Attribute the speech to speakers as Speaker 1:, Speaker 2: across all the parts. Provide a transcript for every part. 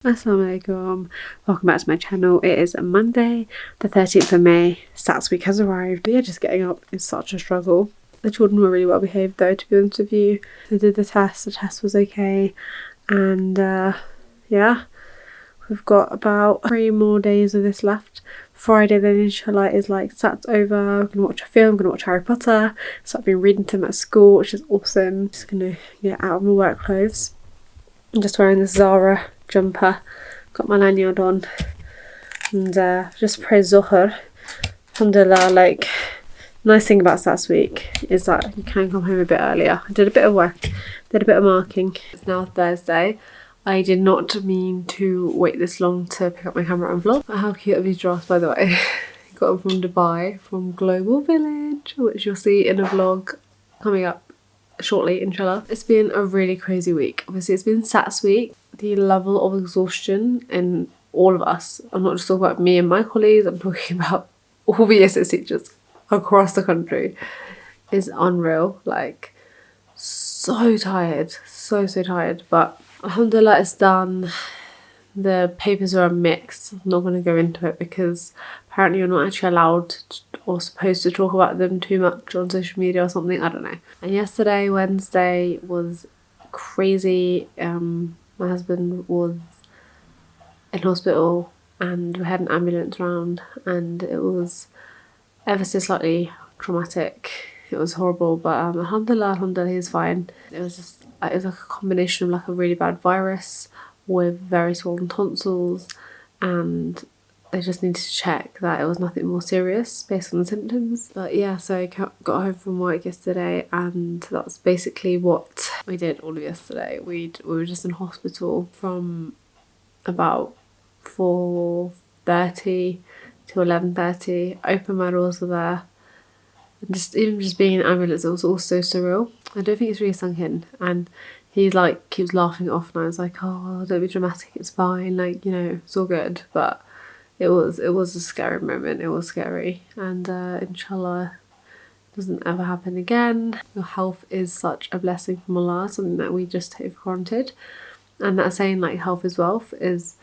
Speaker 1: Assalamualaikum, welcome back to my channel. It is Monday the 13th of May. Sats week has arrived. Yeah, just getting up is such a struggle. The children were really well behaved though, to be honest with you. They did the test was okay, and yeah, we've got about 3 more days of this left. Friday then inshallah is like Sats over. I'm gonna watch a film, I'm gonna watch Harry Potter, so I've been reading to them at school, which is awesome. Just gonna get out of my work clothes. I'm just wearing this Zara jumper, got my lanyard on, and just pray Zuhr. Alhamdulillah, like, nice thing about Sats week is that you can come home a bit earlier. I did a bit of work, did a bit of marking. It's now Thursday. I did not mean to wait this long to pick up my camera and vlog. How cute are these drawers, by the way? Got them from Dubai, from Global Village, which you'll see in a vlog coming up shortly, inshallah. It's been a really crazy week. Obviously it's been Sats week. The level of exhaustion in all of us, I'm not just talking about me and my colleagues, I'm talking about all the ESS teachers across the country, is unreal. Like, so tired, so tired, but alhamdulillah it's done. The papers are a mix. I'm not going to go into it because apparently you're not actually allowed or supposed to talk about them too much on social media or something, I don't know. And yesterday, Wednesday, was crazy. My husband was in hospital and we had an ambulance round, and it was ever so slightly traumatic. It was horrible, but alhamdulillah he's fine. It was like a combination of like a really bad virus with very swollen tonsils, and they just needed to check that it was nothing more serious based on the symptoms. But yeah, so I got home from work yesterday, and that's basically what we did all of yesterday. We were just in hospital from about 4:30 to 11:30. Open my doors were there. And even just being in an ambulance, it was all so surreal. I don't think it's really sunk in, and he like keeps laughing it off, and I was like, oh, don't be dramatic, it's fine, like, you know, it's all good. But it was a scary moment. It was scary, and inshallah it doesn't ever happen again. Your health is such a blessing from Allah, something that we just take for granted, and that saying like health is wealth is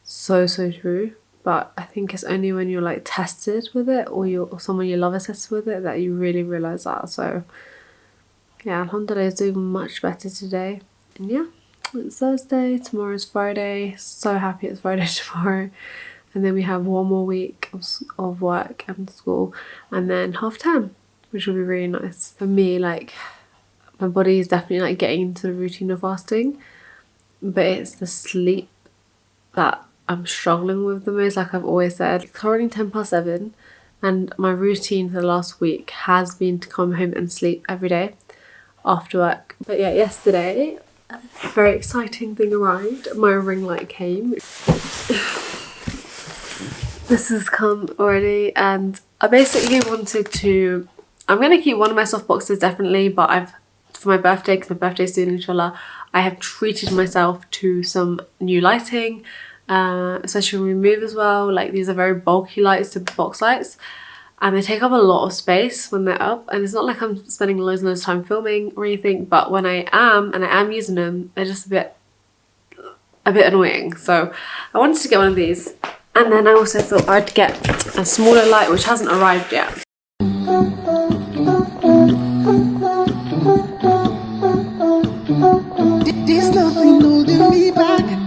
Speaker 1: so true. But I think it's only when you're like tested with it, or someone you love is tested with it, that you really realise that. So yeah, alhamdulillah is doing much better today. And yeah, it's Thursday, tomorrow's Friday. So happy it's Friday tomorrow. And then we have 1 more week of work and school, and then half term, which will be really nice. For me, like, my body is definitely like getting into the routine of fasting, but it's the sleep that I'm struggling with the most. Like I've always said, it's currently 7:10, and my routine for the last week has been to come home and sleep every day after work. But yeah, yesterday a very exciting thing arrived. My ring light came. This has come already, and I basically wanted to, I'm going to keep one of my soft boxes definitely, but for my birthday, because my birthday's soon inshallah, I have treated myself to some new lighting, especially when we move as well. Like, these are very bulky lights, the box lights, and they take up a lot of space when they're up, and it's not like I'm spending loads and loads of time filming or anything, but when I am using them, they're just a bit annoying. So I wanted to get one of these, and then I also thought I'd get a smaller light which hasn't arrived yet.
Speaker 2: There's nothing holding me back.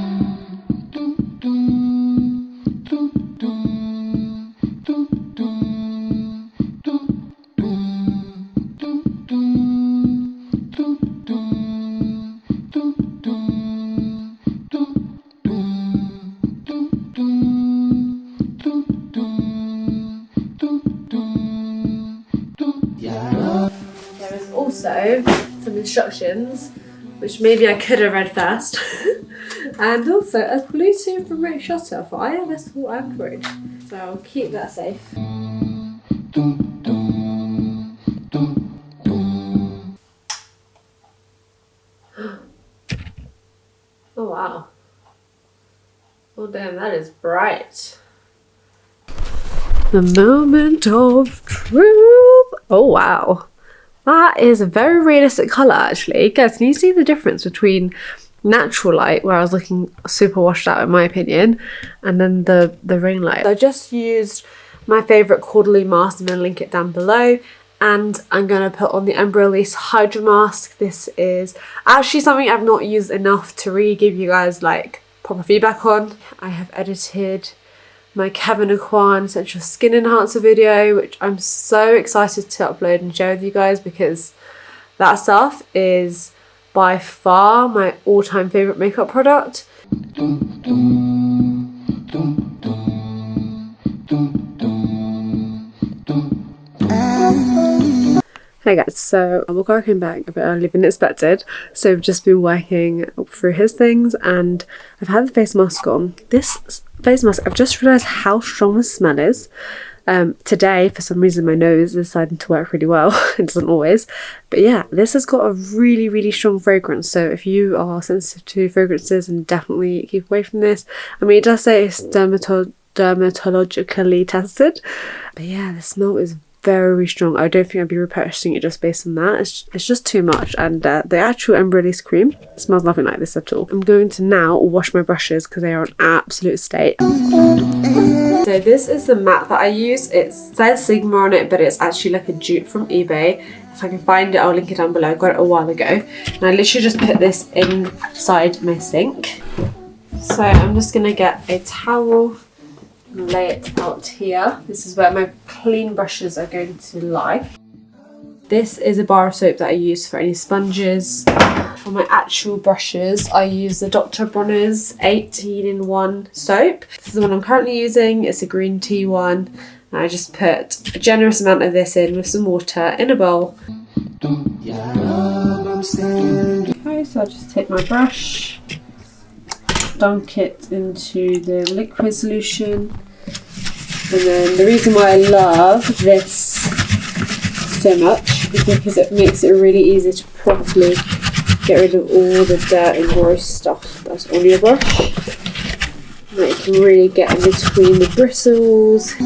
Speaker 1: There is also some instructions which maybe I could have read first, and also a Bluetooth remote shutter for iOS or Android, so I'll keep that safe. Oh wow, oh damn, that is bright. The moment of truth. Oh wow, that is a very realistic colour actually. Guys, can you see the difference between natural light where I was looking super washed out in my opinion, and then the ring light. I just used my favourite quarterly mask. I'm going to link it down below, and I'm going to put on the Embryolisse Hydra Mask. This is actually something I've not used enough to really give you guys like proper feedback on. I have edited my Kevin Aquan Essential Skin Enhancer video, which I'm so excited to upload and share with you guys, because that stuff is by far my all-time favourite makeup product. Hey guys, so Amokar came back a bit earlier than expected, so I've just been working through his things, and I've had the face mask on. This face mask, I've just realised how strong the smell is. Today, for some reason, my nose is deciding to work really well. It doesn't always, but yeah, this has got a really, really strong fragrance. So if you are sensitive to fragrances, then definitely keep away from this. I mean, it does say it's dermatologically tested, but yeah, the smell is very strong. I don't think I'd be repurchasing it just based on that. It's just too much. And the actual Embryolisse cream smells nothing like this at all. I'm going to now wash my brushes because they are an absolute state. So this is the matte that I use. It says Sigma on it, but it's actually like a dupe from eBay. If I can find it, I'll link it down below. I got it a while ago, and I literally just put this inside my sink. So I'm just gonna get a towel, lay it out here. This is where my clean brushes are going to lie. This is a bar of soap that I use for any sponges. For my actual brushes, I use the Dr. Bronner's 18-in-1 soap. This is the one I'm currently using. It's a green tea one. And I just put a generous amount of this in with some water in a bowl. Okay, so I'll just take my brush, dunk it into the liquid solution. And then the reason why I love this so much is because it makes it really easy to properly get rid of all the dirt and gross stuff that's on your brush. And that you can really get in between the bristles.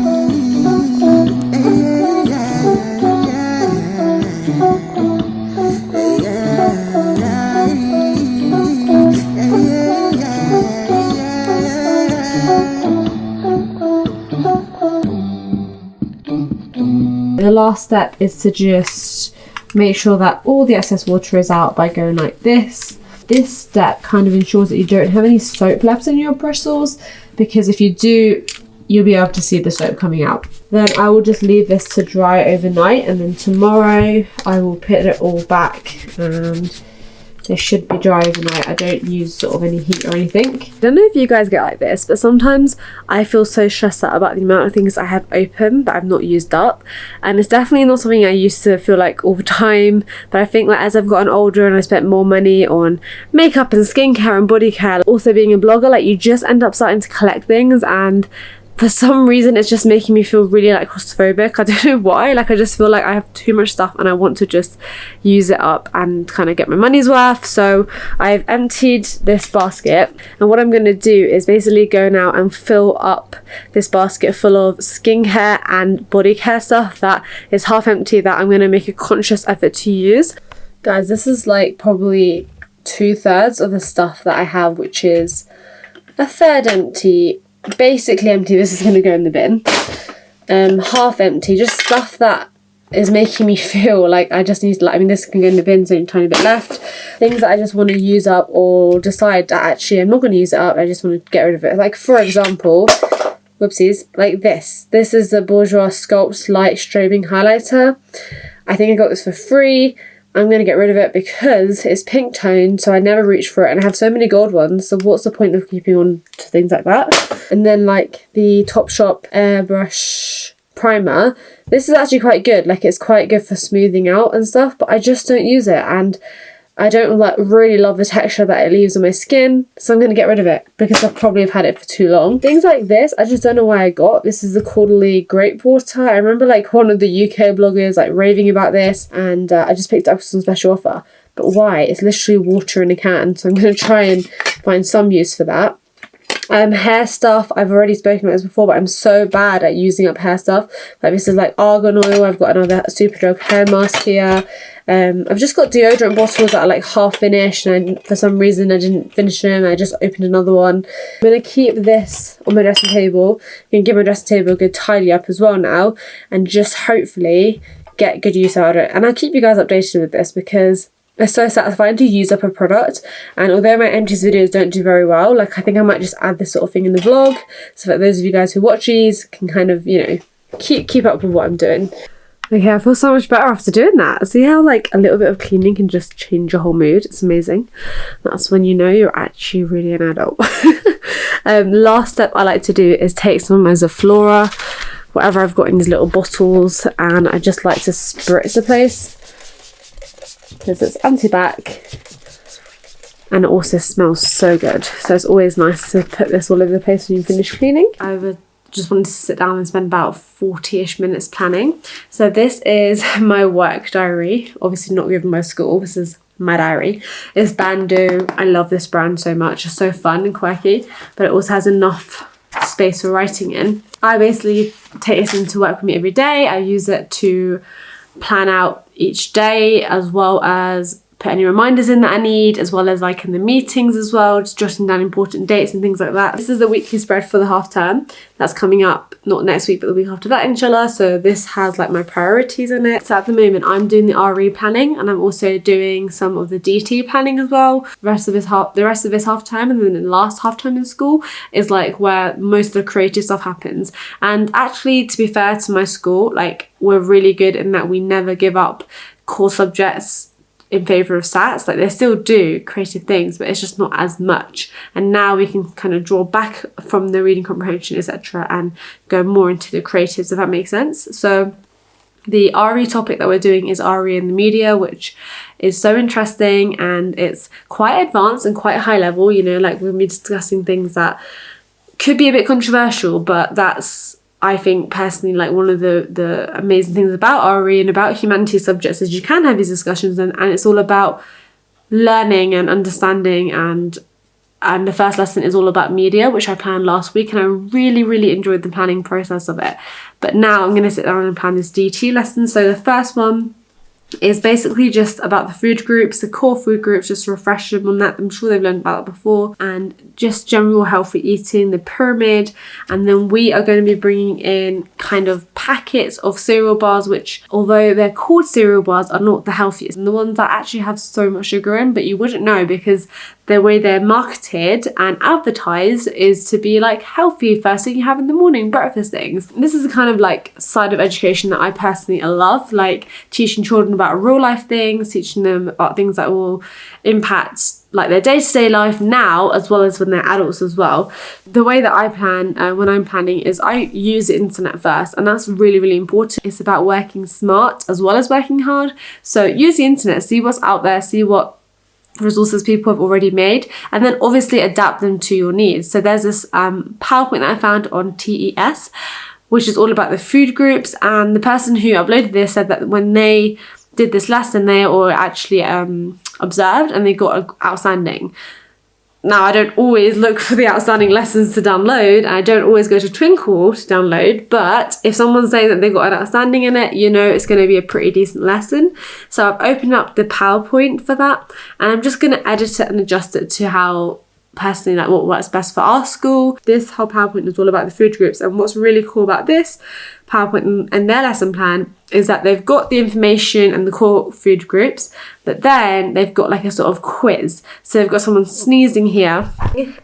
Speaker 1: The last step is to just make sure that all the excess water is out by going like this. This step kind of ensures that you don't have any soap left in your bristles, because if you do, you'll be able to see the soap coming out. Then I will just leave this to dry overnight, and then tomorrow I will put it all back and they should be dry overnight. I don't use sort of any heat or anything. I don't know if you guys get like this, but sometimes I feel so stressed out about the amount of things I have open that I've not used up, and it's definitely not something I used to feel like all the time. But I think like as I've gotten older and I spent more money on makeup and skincare and body care, also being a blogger, like you just end up starting to collect things, and for some reason it's just making me feel really like claustrophobic. I don't know why, like I just feel like I have too much stuff and I want to just use it up and kind of get my money's worth. So I've emptied this basket, and what I'm going to do is basically go now and fill up this basket full of skincare and body care stuff that is half empty, that I'm going to make a conscious effort to use. Guys, this is like probably 2/3 of the stuff that I have, which is a third empty, basically empty. This is going to go in the bin. Half empty, just stuff that is making me feel like I just need to, like, I mean, this can go in the bin, so a tiny bit left. Things that I just want to use up, or decide that actually I'm not going to use it up, I just want to get rid of it. Like for example, whoopsies, like this is the Bourjois Sculpt Light Strobing Highlighter. I think I got this for free. I'm going to get rid of it because it's pink toned, so I never reach for it, and I have so many gold ones, so what's the point of keeping on to things like that? And then like the Topshop Airbrush Primer, this is actually quite good, like it's quite good for smoothing out and stuff, but I just don't use it, and I don't like really love the texture that it leaves on my skin, so I'm going to get rid of it because I probably have had it for too long. Things like this, I just don't know why I got. This is the Quarterly Grape Water. I remember like one of the UK bloggers like raving about this, and I just picked it up for some special offer. But why? It's literally water in a can, so I'm going to try and find some use for that. Hair stuff, I've already spoken about this before, but I'm so bad at using up hair stuff. Like this is like argan oil. I've got another Superdrug hair mask here. I've just got deodorant bottles that are like half finished, and for some reason I didn't finish them. I just opened another one. I'm going to keep this on my dressing table. I'm going to give my dressing table a good tidy up as well now, and just hopefully get good use out of it. And I'll keep you guys updated with this because it's so satisfying to use up a product. And although my empties videos don't do very well, like I think I might just add this sort of thing in the vlog, so that those of you guys who watch these can kind of, you know, keep up with what I'm doing. Okay, I feel so much better after doing that. See how like a little bit of cleaning can just change your whole mood? It's amazing. That's when you know you're actually really an adult. Last step I like to do is take some of my Zoflora, whatever I've got in these little bottles, and I just like to spritz the place because it's anti-bac and it also smells so good. So it's always nice to put this all over the place when you finish cleaning. I just wanted to sit down and spend about 40-ish minutes planning. So this is my work diary, obviously not given by school. This is my diary. It's Bandu. I love this brand so much. It's so fun and quirky, but it also has enough space for writing in. I basically take this into work with me every day. I use it to plan out each day, as well as put any reminders in that I need, as well as like in the meetings as well, just jotting down important dates and things like that. This is the weekly spread for the half term. That's coming up not next week but the week after that, inshallah. So this has like my priorities in it. So at the moment I'm doing the RE planning, and I'm also doing some of the DT planning as well. The rest of this half term, and then the last half term in school is like where most of the creative stuff happens. And actually, to be fair to my school, like we're really good in that we never give up core subjects in favour of SATs. Like they still do creative things, but it's just not as much. And now we can kind of draw back from the reading comprehension, etc., and go more into the creatives, if that makes sense. So the RE topic that we're doing is RE in the media, which is so interesting, and it's quite advanced and quite high level. You know, like we'll be discussing things that could be a bit controversial, but that's, I think personally, like one of the amazing things about RE and about humanities subjects is you can have these discussions, and it's all about learning and understanding, and the first lesson is all about media, which I planned last week, and I really enjoyed the planning process of it. But now I'm going to sit down and plan this DT lesson. So the first one is basically just about the food groups, the core food groups, just to refresh them on that. I'm sure they've learned about that before, and just general healthy eating, the pyramid. And then we are going to be bringing in kind of packets of cereal bars, which although they're called cereal bars, are not the healthiest, and the ones that actually have so much sugar in, but you wouldn't know because the way they're marketed and advertised is to be like healthy, first thing you have in the morning, breakfast things. This is the kind of like side of education that I personally love, like teaching children about real life things, teaching them about things that will impact like their day-to-day life now, as well as when they're adults as well. The way that I plan when I'm planning is I use the internet first, and that's really important. It's about working smart as well as working hard. So use the internet, see what's out there, see what resources people have already made, and then obviously adapt them to your needs. So there's this PowerPoint that I found on TES, which is all about the food groups, and the person who uploaded this said that when they did this lesson, they were actually observed and they got outstanding. Now, I don't always look for the outstanding lessons to download, and I don't always go to Twinkle to download, but if someone's saying that they got an outstanding in it, you know it's going to be a pretty decent lesson. So I've opened up the PowerPoint for that, and I'm just going to edit it and adjust it to how personally like what works best for our school. This whole PowerPoint is all about the food groups, and what's really cool about this PowerPoint and their lesson plan is that they've got the information and the core food groups, but then they've got like a sort of quiz. So they've got someone sneezing here,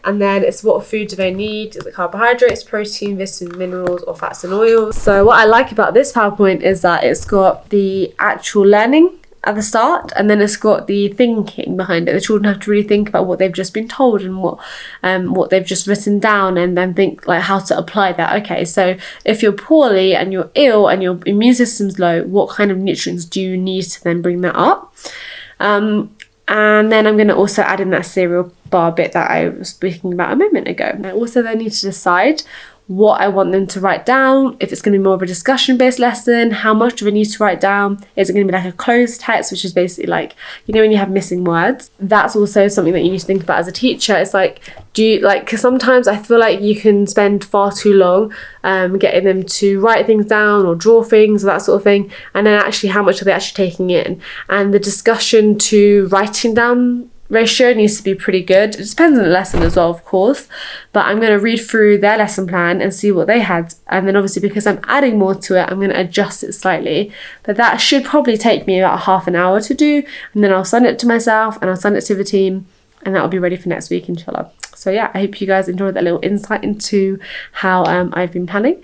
Speaker 1: and then it's what food do they need? Is it carbohydrates, protein, vitamins, minerals, or fats and oils? So what I like about this PowerPoint is that it's got the actual learning at the start, and then it's got the thinking behind it. The children have to really think about what they've just been told and what they've just written down, and then think like how to apply that. Okay, so if you're poorly and you're ill and your immune system's low, what kind of nutrients do you need to then bring that up? And then I'm going to also add in that cereal bar bit that I was speaking about a moment ago. I also then need to decide what I want them to write down, if it's going to be more of a discussion-based lesson, how much do we need to write down, is it going to be like a closed text, which is basically like, you know, when you have missing words. That's also something that you need to think about as a teacher. It's like, do you like, because sometimes I feel like you can spend far too long getting them to write things down or draw things or that sort of thing, and then actually how much are they actually taking in, and the discussion to writing down ratio needs to be pretty good. It depends on the lesson as well, of course, but I'm going to read through their lesson plan and see what they had, and then obviously because I'm adding more to it, I'm going to adjust it slightly. But that should probably take me about half an hour to do, and then I'll send it to myself and I'll send it to the team, and that'll be ready for next week, inshallah. So yeah, I hope you guys enjoyed that little insight into how I've been planning.